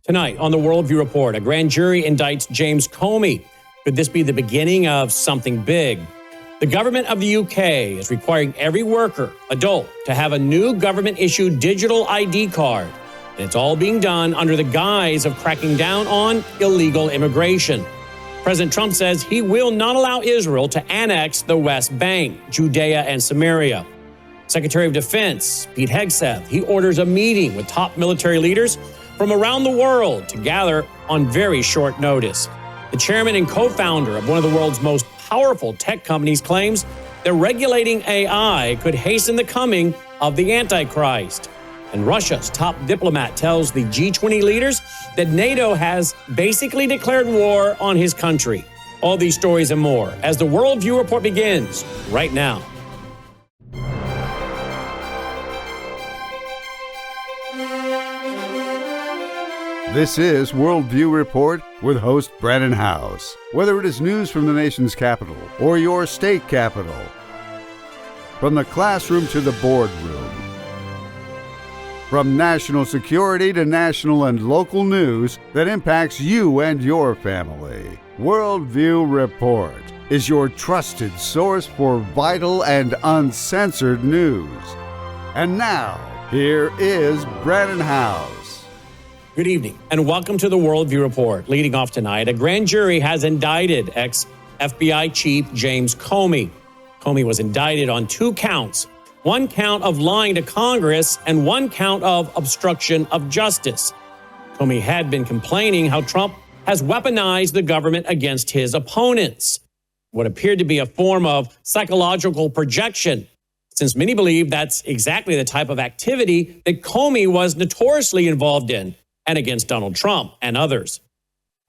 Tonight on the Worldview Report, a grand jury indicts James Comey. Could this be the beginning of something big? The government of the UK is requiring every worker, adult, to have a new government-issued digital ID card. And it's all being done under the guise of cracking down on illegal immigration. President Trump says he will not allow Israel to annex the West Bank, Judea, and Samaria. Secretary of Defense Pete Hegseth, he orders a meeting with top military leaders from around the world to gather on very short notice. The chairman and co-founder of one of the world's most powerful tech companies claims that regulating AI could hasten the coming of the Antichrist. And Russia's top diplomat tells the G20 leaders that NATO has basically declared war on his country. All these stories and more as the Worldview Report begins right now. This is Worldview Report with host Brannon Howse. Whether it is news from the nation's capital or your state capital, from the classroom to the boardroom, from national security to national and local news that impacts you and your family, Worldview Report is your trusted source for vital and uncensored news. And now, here is Brannon Howse. Good evening and welcome to the Worldview Report. Leading off tonight, a grand jury has indicted ex-FBI chief James Comey. Comey was indicted on 2 counts, 1 count of lying to Congress and 1 count of obstruction of justice. Comey had been complaining how Trump has weaponized the government against his opponents, what appeared to be a form of psychological projection, since many believe that's exactly the type of activity that Comey was notoriously involved in and against Donald Trump and others.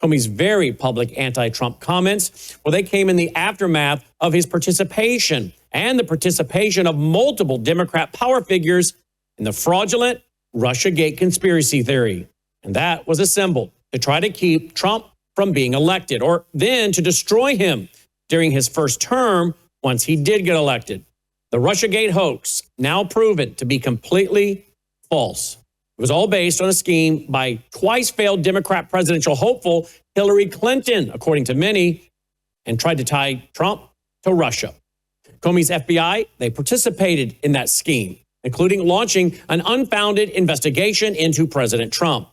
Comey's very public anti-Trump comments, well, they came in the aftermath of his participation and the participation of multiple Democrat power figures in the fraudulent Russiagate conspiracy theory. And that was assembled to try to keep Trump from being elected, or then to destroy him during his first term once he did get elected. The Russiagate hoax, now proven to be completely false. It was all based on a scheme by twice-failed Democrat presidential hopeful Hillary Clinton, according to many, and tried to tie Trump to Russia. Comey's FBI, they participated in that scheme, including launching an unfounded investigation into President Trump.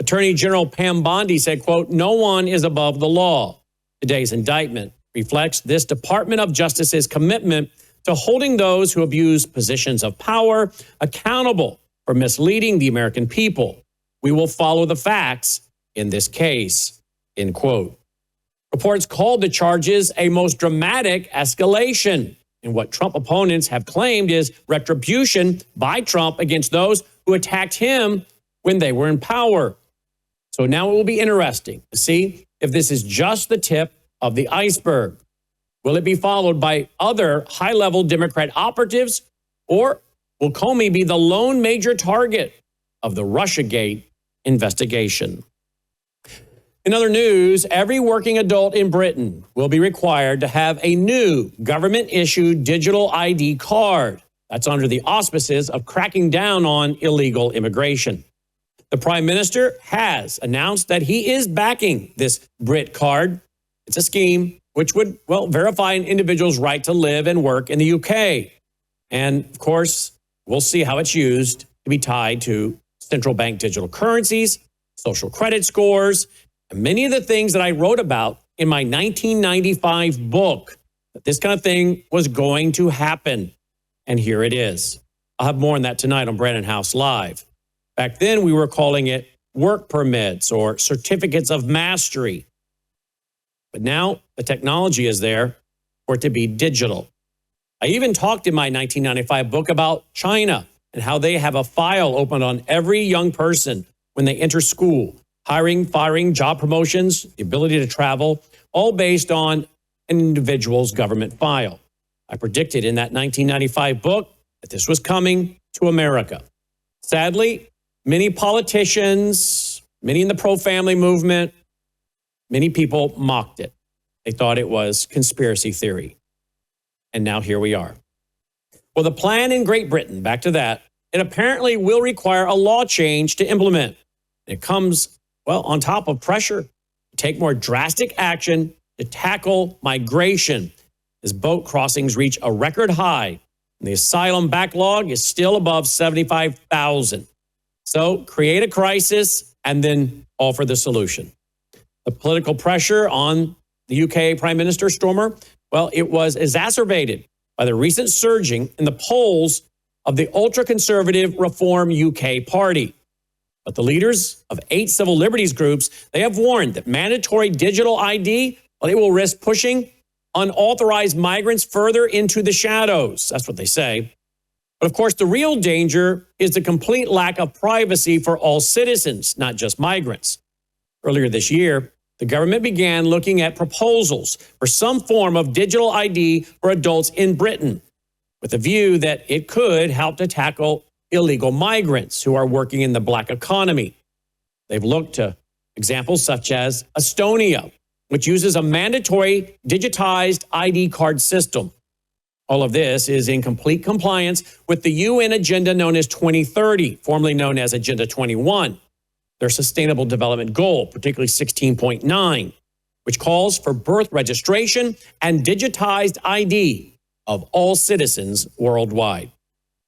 Attorney General Pam Bondi said, quote, "No one is above the law." Today's indictment reflects this Department of Justice's commitment to holding those who abuse positions of power accountable for misleading the American people. We will follow the facts in this case, end quote. Reports called the charges a most dramatic escalation in what Trump opponents have claimed is retribution by Trump against those who attacked him when they were in power. So now it will be interesting to see if this is just the tip of the iceberg. Will it be followed by other high-level Democrat operatives, or will Comey be the lone major target of the Russiagate investigation? In other news, every working adult in Britain will be required to have a new government-issued digital ID card. That's under the auspices of cracking down on illegal immigration. The Prime Minister has announced that he is backing this Brit card. It's a scheme which would, well, verify an individual's right to live and work in the UK. And, of course, we'll see how it's used to be tied to central bank digital currencies, social credit scores, and many of the things that I wrote about in my 1995 book, that this kind of thing was going to happen. And here it is. I'll have more on that tonight on Brannon Howse Live. Back then, we were calling it work permits or certificates of mastery. But now the technology is there for it to be digital. I even talked in my 1995 book about China and how they have a file opened on every young person when they enter school, hiring, firing, job promotions, the ability to travel, all based on an individual's government file. I predicted in that 1995 book that this was coming to America. Sadly, many politicians, many in the pro-family movement, many people mocked it. They thought it was conspiracy theory. And now here we are. Well, the plan in Great Britain, back to that, it apparently will require a law change to implement. It comes Well, on top of pressure to take more drastic action to tackle migration as boat crossings reach a record high. And the asylum backlog is still above 75,000. So create a crisis and then offer the solution. The political pressure on the UK Prime Minister Stormer, well, it was exacerbated by the recent surging in the polls of the ultra-conservative Reform UK Party. But the leaders of 8 civil liberties groups, they have warned that mandatory digital ID, well, it will risk pushing unauthorized migrants further into the shadows. That's what they say. But of course, the real danger is the complete lack of privacy for all citizens, not just migrants. Earlier this year, the government began looking at proposals for some form of digital ID for adults in Britain, with a view that it could help to tackle illegal migrants who are working in the black economy. They've looked to examples such as Estonia, which uses a mandatory digitized ID card system. All of this is in complete compliance with the UN agenda known as 2030, formerly known as Agenda 21, their Sustainable Development Goal, particularly 16.9, which calls for birth registration and digitized ID of all citizens worldwide.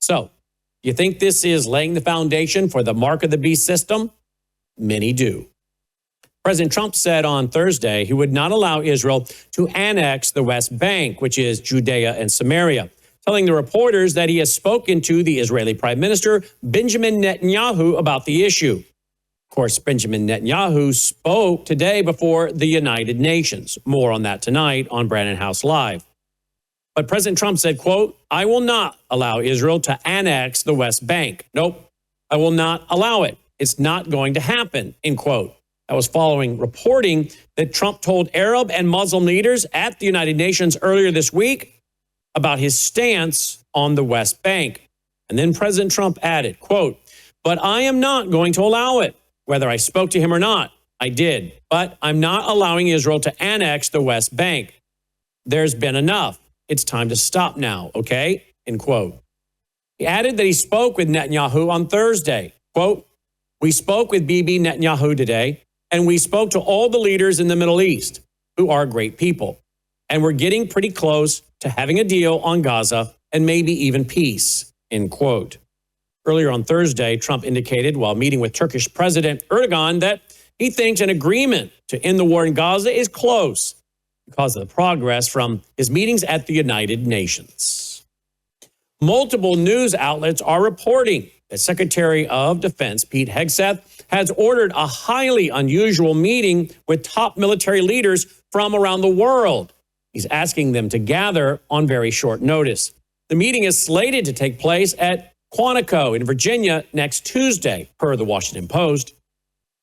So, you think this is laying the foundation for the mark of the beast system? Many do. President Trump said on Thursday he would not allow Israel to annex the West Bank, which is Judea and Samaria, telling the reporters that he has spoken to the Israeli Prime Minister Benjamin Netanyahu about the issue. Of course, Benjamin Netanyahu spoke today before the United Nations. More on that tonight on Brannon Howse Live. But President Trump said, quote, "I will not allow Israel to annex the West Bank. Nope, I will not allow it. It's not going to happen," end quote. That was following reporting that Trump told Arab and Muslim leaders at the United Nations earlier this week about his stance on the West Bank. And then President Trump added, quote, "But I am not going to allow it. Whether I spoke to him or not, I did. But I'm not allowing Israel to annex the West Bank. There's been enough. It's time to stop now, okay?" End quote. He added that he spoke with Netanyahu on Thursday. Quote, "We spoke with Bibi Netanyahu today, and we spoke to all the leaders in the Middle East, who are great people. And we're getting pretty close to having a deal on Gaza and maybe even peace," end quote. Earlier on Thursday, Trump indicated while meeting with Turkish President Erdogan that he thinks an agreement to end the war in Gaza is close because of the progress from his meetings at the United Nations. Multiple news outlets are reporting that Secretary of Defense Pete Hegseth has ordered a highly unusual meeting with top military leaders from around the world. He's asking them to gather on very short notice. The meeting is slated to take place at Quantico in Virginia next Tuesday, per the Washington Post.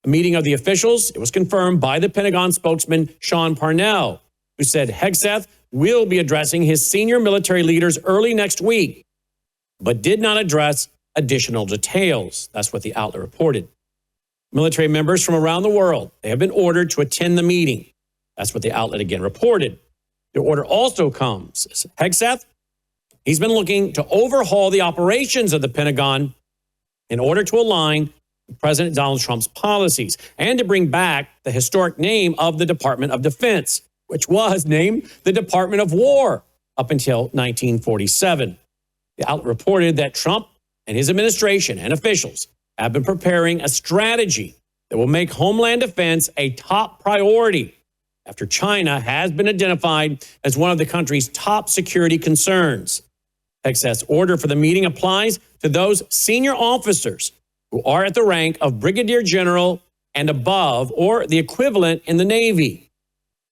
The meeting of the officials, it was confirmed by the Pentagon spokesman Sean Parnell, who said Hegseth will be addressing his senior military leaders early next week, but did not address additional details. That's what the outlet reported. Military members from around the world, they have been ordered to attend the meeting. That's what the outlet again reported. The order also comes as Hegseth, he's been looking to overhaul the operations of the Pentagon in order to align with President Donald Trump's policies and to bring back the historic name of the Department of Defense, which was named the Department of War up until 1947. The outlet reported that Trump and his administration and officials have been preparing a strategy that will make Homeland Defense a top priority after China has been identified as one of the country's top security concerns. Hegseth's order for the meeting applies to those senior officers who are at the rank of brigadier general and above, or the equivalent in the Navy.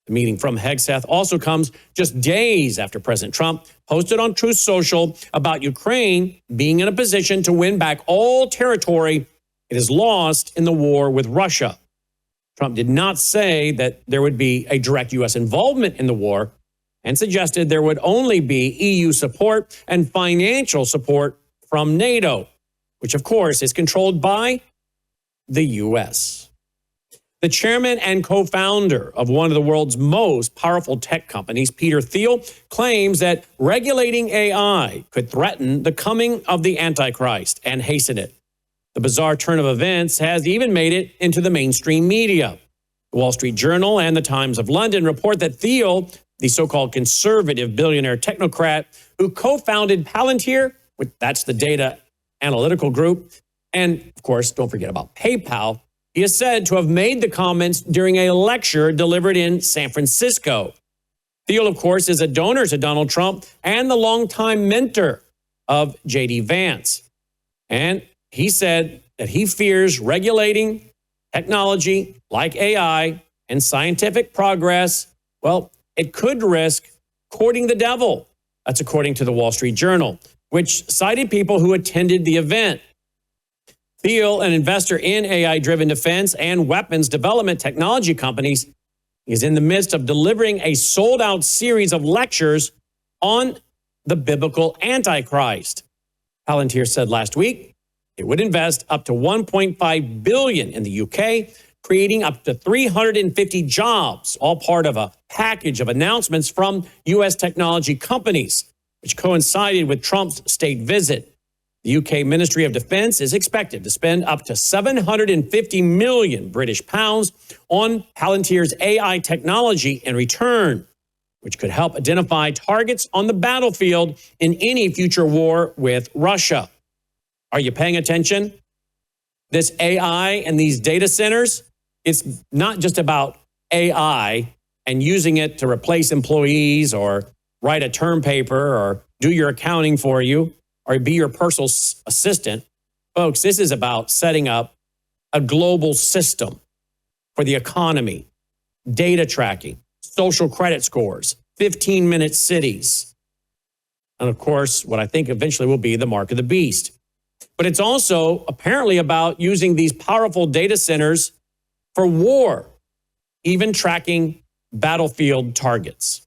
The meeting from Hegseth also comes just days after President Trump posted on Truth Social about Ukraine being in a position to win back all territory it has lost in the war with Russia. Trump did not say that there would be a direct U.S. involvement in the war and suggested there would only be EU support and financial support from NATO, which of course is controlled by the U.S. The chairman and co-founder of one of the world's most powerful tech companies, Peter Thiel, claims that regulating AI could threaten the coming of the Antichrist and hasten it. The bizarre turn of events has even made it into the mainstream media. The Wall Street Journal and the Times of London report that Thiel, the so-called conservative billionaire technocrat who co-founded Palantir, that's the data analytical group, and of course, don't forget about PayPal, he is said to have made the comments during a lecture delivered in San Francisco. Thiel, of course, is a donor to Donald Trump and the longtime mentor of J.D. Vance. And he said that he fears regulating technology like AI and scientific progress, well, it could risk courting the devil. That's according to the Wall Street Journal, which cited people who attended the event. Thiel, an investor in AI-driven defense and weapons development technology companies, is in the midst of delivering a sold-out series of lectures on the biblical Antichrist. Palantir said last week it would invest up to $1.5 billion in the UK, creating up to 350 jobs, all part of a package of announcements from U.S. technology companies, which coincided with Trump's state visit. The UK Ministry of Defense is expected to spend up to 750 million British pounds on Palantir's AI technology in return, which could help identify targets on the battlefield in any future war with Russia. Are you paying attention? This AI and these data centers, it's not just about AI and using it to replace employees or write a term paper or do your accounting for you or be your personal assistant. Folks, this is about setting up a global system for the economy, data tracking, social credit scores, 15-minute cities, and of course, what I think eventually will be the mark of the beast. But it's also apparently about using these powerful data centers for war, even tracking battlefield targets.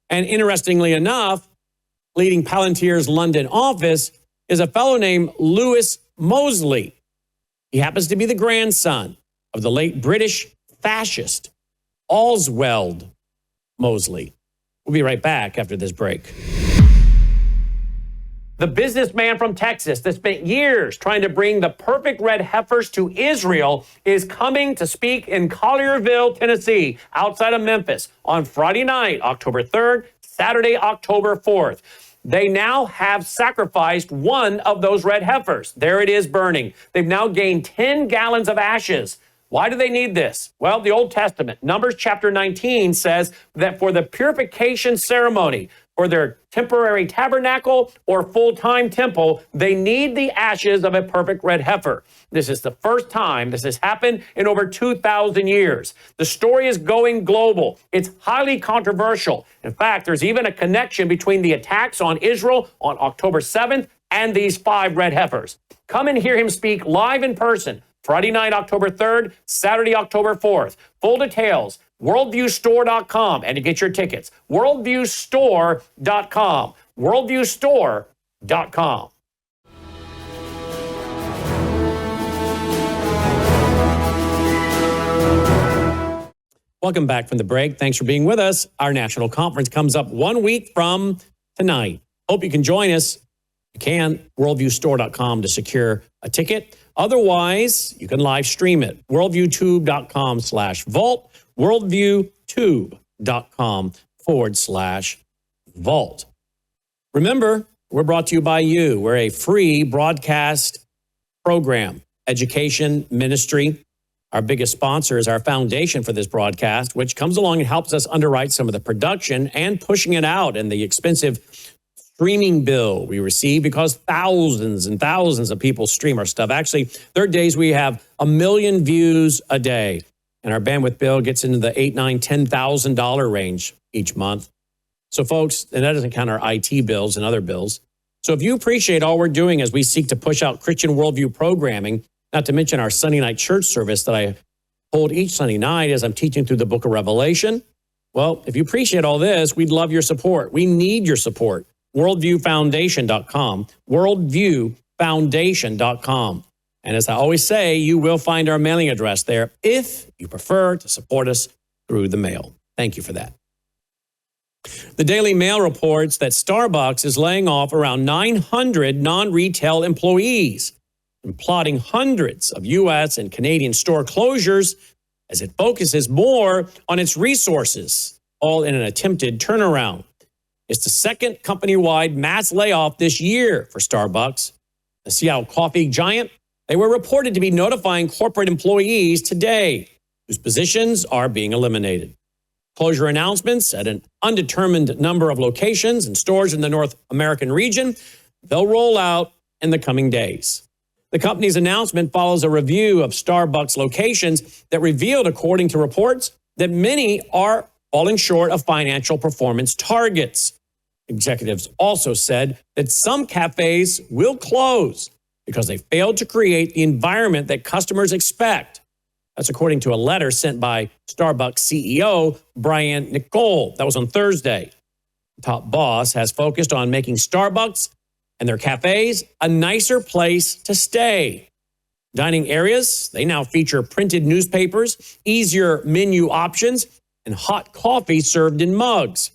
And interestingly enough, leading Palantir's London office is a fellow named Lewis Mosley. He happens to be the grandson of the late British fascist Oswald Mosley. We'll be right back after this break. The businessman from Texas that spent years trying to bring the perfect red heifers to Israel is coming to speak in Collierville, Tennessee, outside of Memphis, on Friday night, October 3rd, Saturday, October 4th. They now have sacrificed one of those red heifers. There it is burning. They've now gained 10 gallons of ashes. Why do they need this? Well, the Old Testament, Numbers chapter 19, says that for the purification ceremony, for their temporary tabernacle or full-time temple, they need the ashes of a perfect red heifer. This is the first time this has happened in over 2,000 years. The story is going global. It's highly controversial. In fact, there's even a connection between the attacks on Israel on October 7th and these 5 red heifers. Come and hear him speak live in person, Friday night, October 3rd, Saturday, October 4th. Full details, worldviewstore.com, and to get your tickets, worldviewstore.com, worldviewstore.com. Welcome back from the break. Thanks for being with us. Our national conference comes up 1 week from tonight. Hope you can join us. You can, worldviewstore.com to secure a ticket. Otherwise, you can live stream it, worldviewtube.com/vault, worldviewtube.com/vault. Remember, we're brought to you by you. We're a free broadcast program, education ministry. Our biggest sponsor is our foundation for this broadcast, which comes along and helps us underwrite some of the production and pushing it out and the expensive streaming bill we receive because thousands and thousands of people stream our stuff. Actually, there are days we have 1 million views a day, and our bandwidth bill gets into the $8,000, $9,000, $10,000 range each month. So folks, and that doesn't count our IT bills and other bills. So if you appreciate all we're doing as we seek to push out Christian worldview programming, not to mention our Sunday night church service that I hold each Sunday night as I'm teaching through the book of Revelation, well, if you appreciate all this, we'd love your support. We need your support. worldviewfoundation.com, worldviewfoundation.com. And as I always say, you will find our mailing address there if you prefer to support us through the mail. Thank you for that. The Daily Mail reports that Starbucks is laying off around 900 non-retail employees. and plotting hundreds of U.S. and Canadian store closures as it focuses more on its resources, all in an attempted turnaround. It's the second company-wide mass layoff this year for Starbucks. The Seattle coffee giant, they were reported to be notifying corporate employees today whose positions are being eliminated. Closure announcements at an undetermined number of locations and stores in the North American region, they'll roll out in the coming days. The company's announcement follows a review of Starbucks locations that revealed, according to reports, that many are falling short of financial performance targets. Executives also said that some cafes will close because they failed to create the environment that customers expect. That's according to a letter sent by Starbucks CEO Brian Niccol. That was on Thursday. The top boss has focused on making Starbucks and their cafes a nicer place to stay. Dining areas, they now feature printed newspapers, easier menu options, and hot coffee served in mugs.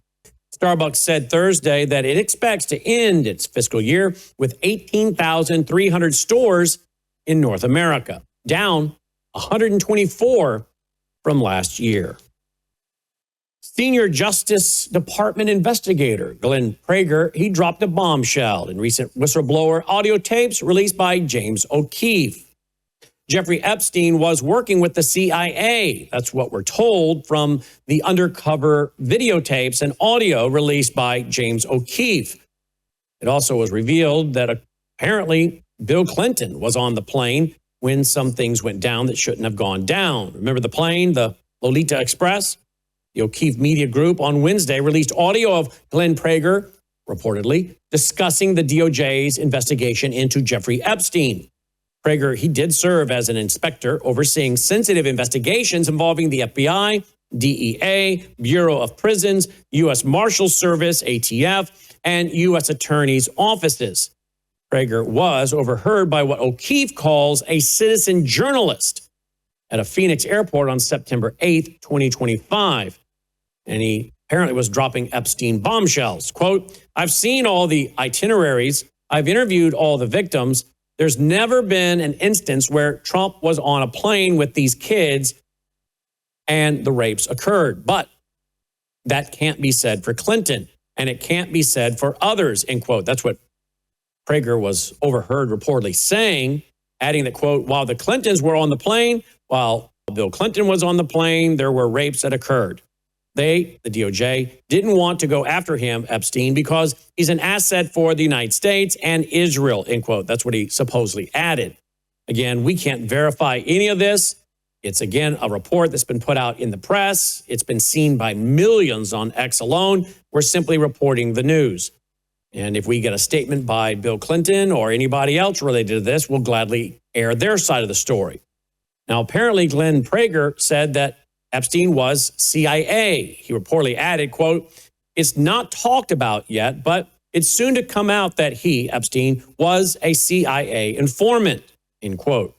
Starbucks said Thursday that it expects to end its fiscal year with 18,300 stores in North America, down 124 from last year. Senior Justice Department investigator Glenn Prager, he dropped a bombshell in recent whistleblower audio tapes released by James O'Keefe. Jeffrey Epstein was working with the CIA. That's what we're told from the undercover videotapes and audio released by James O'Keefe. It also was revealed that apparently Bill Clinton was on the plane when some things went down that shouldn't have gone down. Remember the plane, the Lolita Express? The O'Keefe Media Group on Wednesday released audio of Glenn Prager, reportedly, discussing the DOJ's investigation into Jeffrey Epstein. Prager, he did serve as an inspector overseeing sensitive investigations involving the FBI, DEA, Bureau of Prisons, U.S. Marshals Service, ATF, and U.S. Attorney's offices. Prager was overheard by what O'Keefe calls a citizen journalist at a Phoenix airport on September 8th, 2025. And he apparently was dropping Epstein bombshells. Quote, "I've seen all the itineraries. I've interviewed all the victims. There's never been an instance where Trump was on a plane with these kids and the rapes occurred. But that can't be said for Clinton, and it can't be said for others," end quote. That's what Prager was overheard reportedly saying, adding that, quote, "While the Clintons were on the plane, while Bill Clinton was on the plane, there were rapes that occurred. They, the DOJ, didn't want to go after him, Epstein, because he's an asset for the United States and Israel," end quote. That's what he supposedly added. Again, we can't verify any of this. It's, again, a report that's been put out in the press. It's been seen by millions on X alone. We're simply reporting the news. And if we get a statement by Bill Clinton or anybody else related to this, we'll gladly air their side of the story. Now, apparently, Glenn Prager said that Epstein was CIA. He reportedly added, quote, "It's not talked about yet, but it's soon to come out that he, Epstein, was a CIA informant," end quote.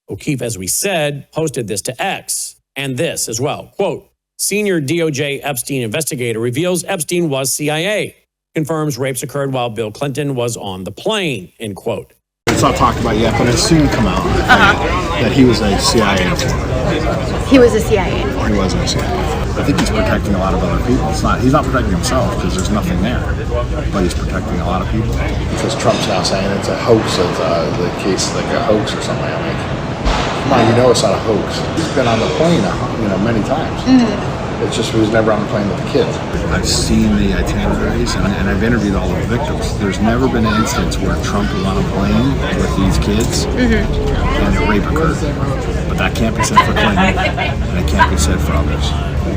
O'Keefe, as we said, posted this to X and this as well. Quote, "Senior DOJ Epstein investigator reveals Epstein was CIA. Confirms rapes occurred while Bill Clinton was on the plane," end quote. It's not talked about yet, but it's soon come out that he was a CIA informant. He was a CIA. He was a CIA. I think he's protecting a lot of other people. He's not protecting himself because there's nothing there, but he's protecting a lot of people. Because Trump's now saying it's a hoax of the case, like a hoax or something. I'm like, come on, you know it's not a hoax. He's been on the plane, many times. Mm-hmm. It's just he was never on the plane with the kids. I've seen the itineraries and I've interviewed all the victims. There's never been an instance where Trump was on a plane with these kids and a rape occurred. But that can't be said for Clinton, and it can't be said for others.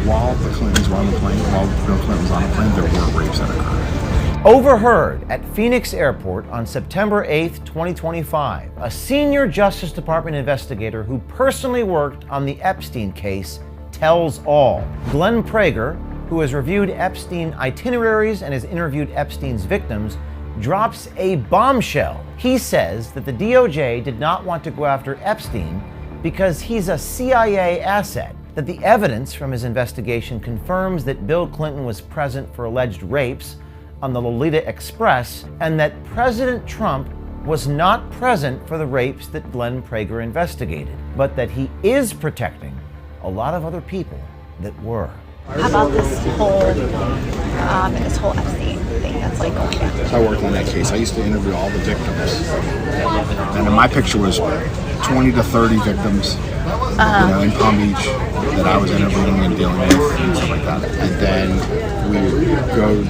While the Clintons were on the plane, while Bill Clinton was on the plane, there were rapes that occurred. Overheard at Phoenix Airport on September 8th, 2025, a senior Justice Department investigator who personally worked on the Epstein case tells all. Glenn Prager, who has reviewed Epstein itineraries and has interviewed Epstein's victims, drops a bombshell. He says that the DOJ did not want to go after Epstein because he's a CIA asset, that the evidence from his investigation confirms that Bill Clinton was present for alleged rapes on the Lolita Express, and that President Trump was not present for the rapes that Glenn Prager investigated, but that he is protecting a lot of other people that were. How about this whole Epstein thing that's like going down? So I worked on that case. I used to interview all the victims, and then my picture was 20 to 30 victims, in Palm Beach that I was interviewing and dealing with and stuff like that. And then we would go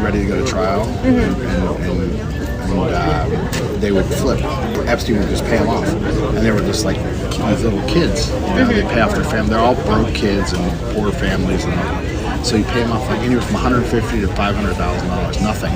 ready to go to trial, and they would flip. Epstein would just pay them off, and they were just like these little kids. They pay off their family. They're all broke kids and poor families and all. So you pay them off like anywhere from $150,000 to $500,000. Nothing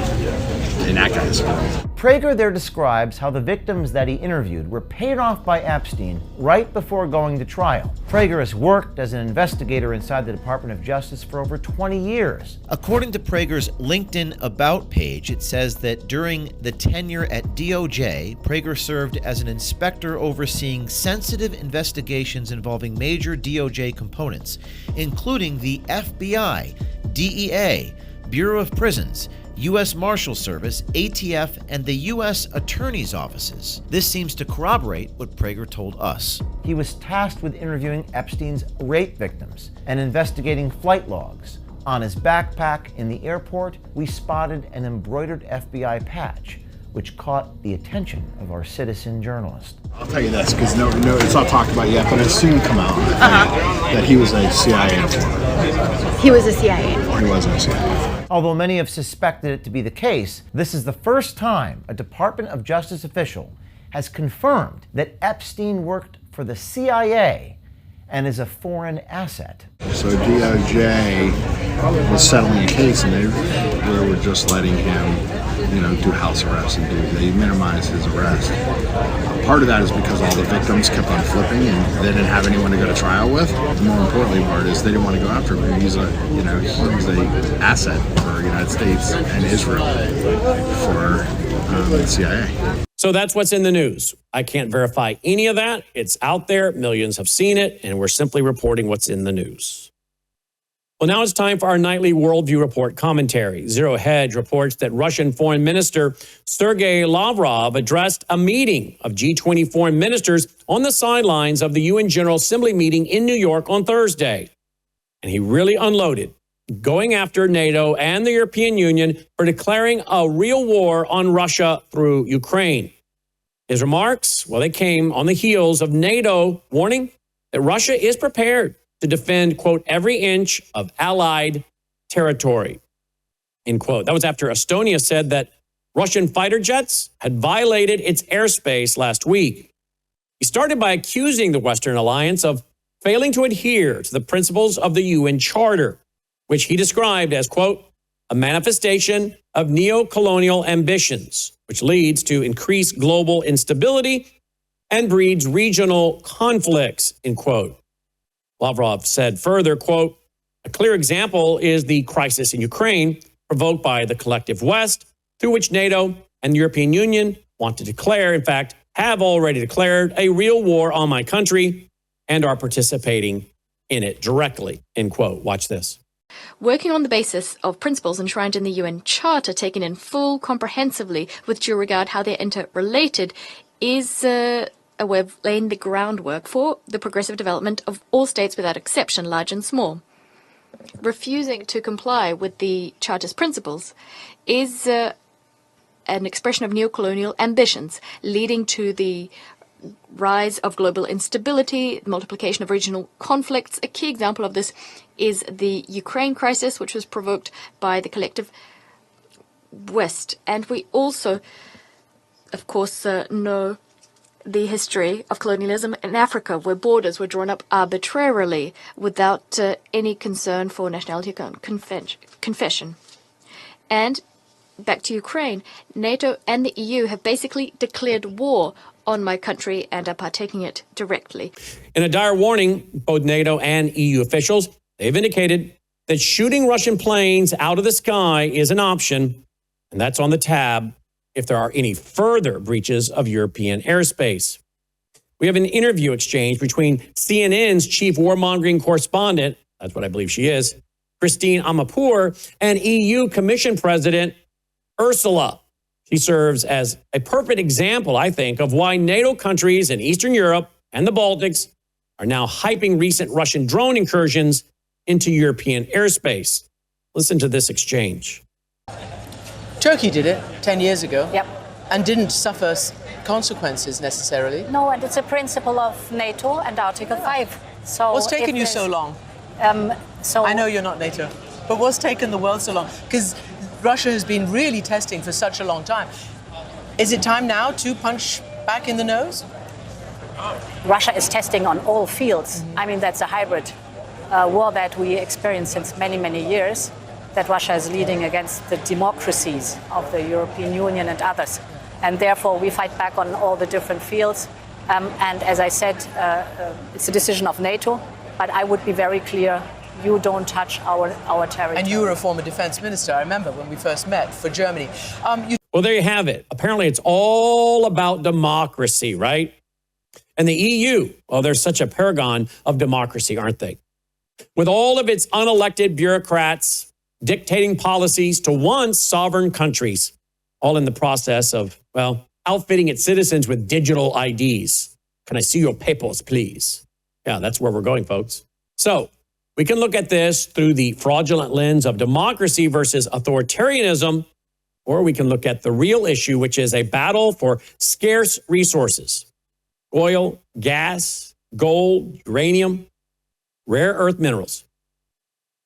in that guy's world. Prager there describes how the victims that he interviewed were paid off by Epstein right before going to trial. Prager has worked as an investigator inside the Department of Justice for over 20 years. According to Prager's LinkedIn About page, it says that during the tenure at DOJ, Prager served as an inspector overseeing sensitive investigations involving major DOJ components, including the FBI, DEA, Bureau of Prisons, U.S. Marshal Service, ATF, and the U.S. Attorney's offices. This seems to corroborate what Prager told us. He was tasked with interviewing Epstein's rape victims and investigating flight logs. On his backpack in the airport, we spotted an embroidered FBI patch, which caught the attention of our citizen journalist. I'll tell you this, because no, it's not talked about yet, but it'll soon come out that he was a CIA informant. He was a CIA informant. He wasn't a CIA. Although many have suspected it to be the case, this is the first time a Department of Justice official has confirmed that Epstein worked for the CIA and is a foreign asset. So DOJ was settling a case, and they were just letting him, do house arrest and they minimized his arrest. Part of that is because all the victims kept on flipping, and they didn't have anyone to go to trial with. The more importantly part is they didn't want to go after him. He's a asset for the United States and Israel for the CIA. So that's what's in the news. I can't verify any of that. It's out there. Millions have seen it, and we're simply reporting what's in the news. Well, now it's time for our nightly Worldview Report commentary. Zero Hedge reports that Russian Foreign Minister Sergei Lavrov addressed a meeting of G20 foreign ministers on the sidelines of the UN General Assembly meeting in New York on Thursday. And he really unloaded, going after NATO and the European Union for declaring a real war on Russia through Ukraine. His remarks, well, they came on the heels of NATO warning that Russia is prepared to defend, quote, every inch of allied territory, end quote. That was after Estonia said that Russian fighter jets had violated its airspace last week. He started by accusing the Western alliance of failing to adhere to the principles of the UN Charter, which he described as, quote, a manifestation of neo-colonial ambitions, which leads to increased global instability and breeds regional conflicts, end quote. Lavrov said further, quote, a clear example is the crisis in Ukraine provoked by the collective West, through which NATO and the European Union want to declare, in fact, have already declared a real war on my country and are participating in it directly, end quote. Watch this. Working on the basis of principles enshrined in the UN Charter, taken in full comprehensively with due regard how they're interrelated, is a way of laying the groundwork for the progressive development of all states without exception, large and small. Refusing to comply with the Charter's principles is an expression of neocolonial ambitions, leading to the rise of global instability, multiplication of regional conflicts. A key example of this is the Ukraine crisis, which was provoked by the collective West. And we also, of course, know the history of colonialism in Africa, where borders were drawn up arbitrarily without any concern for nationality confession. And back to Ukraine, NATO and the EU have basically declared war on my country and are partaking it directly. In a dire warning, both NATO and EU officials, they've indicated that shooting Russian planes out of the sky is an option, and that's on the tab if there are any further breaches of European airspace. We have an interview exchange between CNN's chief warmongering correspondent, that's what I believe she is, Christine Amanpour, and EU Commission President Ursula. She serves as a perfect example, I think, of why NATO countries in Eastern Europe and the Baltics are now hyping recent Russian drone incursions into European airspace. Listen to this exchange. Turkey did it 10 years ago. Yep. And didn't suffer consequences necessarily. No, and it's a principle of NATO and Article 5. So what's taken you so long? I know you're not NATO, but what's taken the world so long? Because Russia has been really testing for such a long time. Is it time now to punch back in the nose? Russia is testing on all fields. I mean, that's a hybrid war that we experience since many, many years, that Russia is leading against the democracies of the European Union and others. And therefore, we fight back on all the different fields. And as I said, it's a decision of NATO, but I would be very clear, you don't touch our territory. And you were a former defense minister, I remember when we first met, for Germany. Well, there you have it. Apparently, it's all about democracy, right? And the EU, well, they're such a paragon of democracy, aren't they? With all of its unelected bureaucrats dictating policies to once sovereign countries, all in the process of, well, outfitting its citizens with digital IDs. Can I see your papers, please? Yeah, that's where we're going, folks. So we can look at this through the fraudulent lens of democracy versus authoritarianism, or we can look at the real issue, which is a battle for scarce resources. Oil, gas, gold, uranium, rare earth minerals.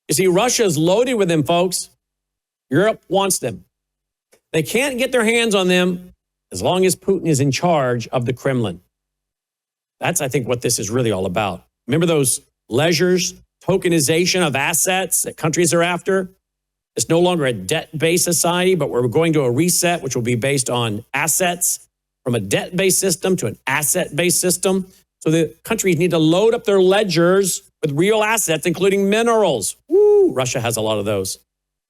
You see, Russia is loaded with them, folks. Europe wants them. They can't get their hands on them as long as Putin is in charge of the Kremlin. That's, I think, what this is really all about. Remember those ledgers, tokenization of assets that countries are after? It's no longer a debt-based society, but we're going to a reset, which will be based on assets, from a debt-based system to an asset-based system. So the countries need to load up their ledgers with real assets, including minerals. Woo, Russia has a lot of those.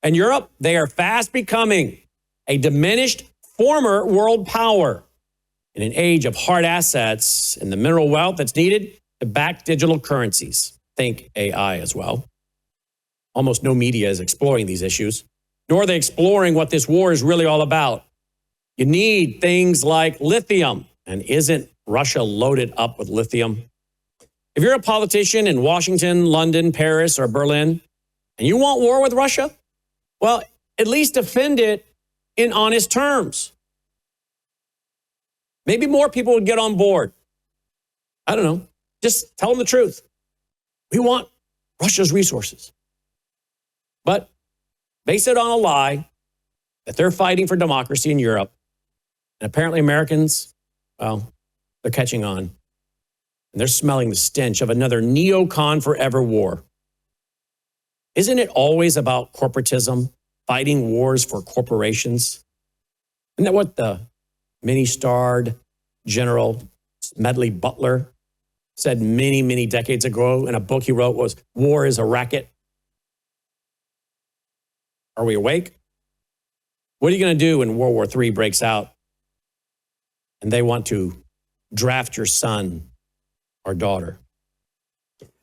And Europe, they are fast becoming a diminished former world power in an age of hard assets and the mineral wealth that's needed to back digital currencies. Think AI as well. Almost no media is exploring these issues, nor are they exploring what this war is really all about. You need things like lithium. And isn't Russia loaded up with lithium? If you're a politician in Washington, London, Paris, or Berlin, and you want war with Russia, well, at least defend it in honest terms. Maybe more people would get on board. I don't know. Just tell them the truth. We want Russia's resources. But base it on a lie that they're fighting for democracy in Europe. And apparently Americans, well, they're catching on. And they're smelling the stench of another neocon forever war. Isn't it always about corporatism, fighting wars for corporations? Isn't that what the many-starred General Smedley Butler said many, many decades ago in a book he wrote was, "War is a racket"? Are we awake? What are you going to do when World War III breaks out and they want to draft your son or daughter?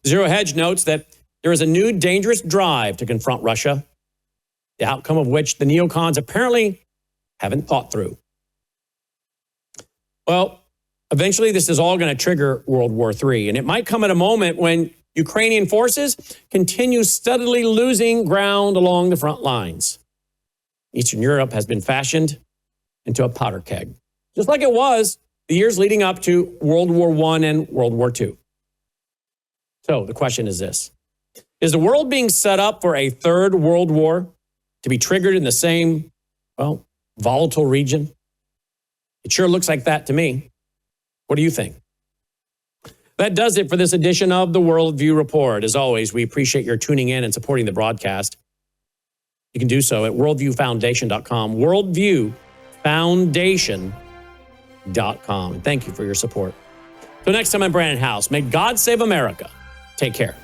Zero Hedge notes that there is a new dangerous drive to confront Russia, the outcome of which the neocons apparently haven't thought through. Well, eventually this is all going to trigger World War III, and it might come at a moment when Ukrainian forces continue steadily losing ground along the front lines. Eastern Europe has been fashioned into a powder keg, just like it was the years leading up to World War I and World War II. So the question is this: is the world being set up for a third world war to be triggered in the same, well, volatile region? It sure looks like that to me. What do you think? That does it for this edition of the Worldview Report. As always, we appreciate your tuning in and supporting the broadcast. You can do so at worldviewfoundation.com, worldviewfoundation.com. Thank you for your support. So next time, I'm Brannon Howse. May God save America. Take care.